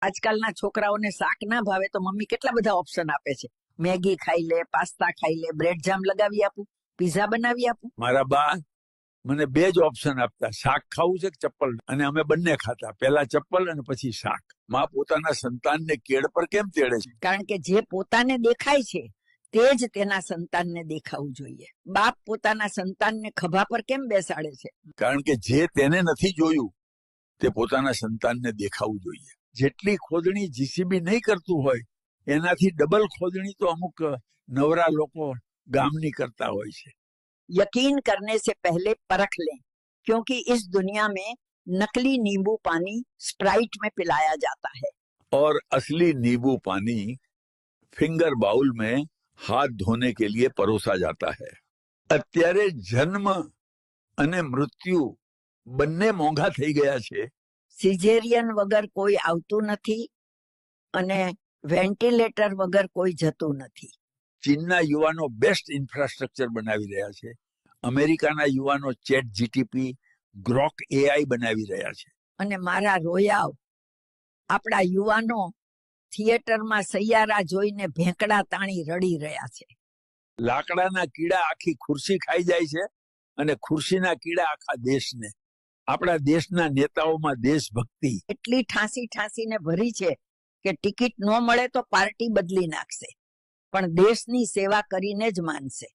આજકાલના છોકરાઓને શાક ના ભાવે તો મમ્મી કેટલા બધા ઓપ્શન આપે છે. મેગી ખાઈ લે, પાસ્તા ખાઈ લે, બ્રેડ જામ લગાવી આપું, પીઝા બનાવી આપું. મારા બા મને બે જ ઓપ્શન આપતા, શાક ખાવું છે કે ચપ્પલ, અને અમે બંને ખાતા, પહેલા ચપ્પલ અને પછી શાક. માં પોતાના સંતાનને કેળ પર કેમ તેડે છે? કારણ કે જે પોતાને દેખાય છે તે જ તેના સંતાનને દેખાવું જોઈએ. બાપ પોતાના સંતાનને ખભા પર કેમ બેસાડે છે? કારણ કે જે તેને નથી જોયું તે પોતાના સંતાનને દેખાવું જોઈએ. જેટલી ખોદણી જીસીબી નહીં કરતું હોય એનાથી ડબલ ખોદણી તો અમુક નવરા લોકો ગામની करता હોય છે. यकीन करने से पहले परख लें, क्योंकि इस दुनिया में नकली नींबू पानी स्प्राइट में पिलाया जाता है और असली नींबू पानी फिंगर बाउल में हाथ धोने के लिए परोसा जाता है. અત્યારે જન્મ અને મૃત્યુ બંને મોંઘા થઈ ગયા છે. સિઝેરિયન વગર કોઈ આવતું નથી અને વેન્ટિલેટર વગર કોઈ જતું નથી. ચીનના યુવાનો બેસ્ટ ઇન્ફ્રાસ્ટ્રક્ચર બનાવી રહ્યા છે. અમેરિકાના યુવાનો ચેટ જીટીપી, ગ્રોક એઆઈ બનાવી રહ્યા છે. અને મારા રોયાવ, આપણા યુવાનો થિયેટરમાં સૈયારા જોઈને ભેંકડા તાણી રડી રહ્યા છે. લાકડાના કીડા આખી ખુરશી ખાઈ જાય છે અને ખુરશીના કીડા આખા દેશને. આપણા દેશના નેતાઓમાં દેશભક્તિ એટલી ઠાંસી ઠાંસીને ભરી છે કે ટિકિટ ન મળે તો પાર્ટી બદલી નાખશે, પણ દેશની સેવા કરીને જ માનશે.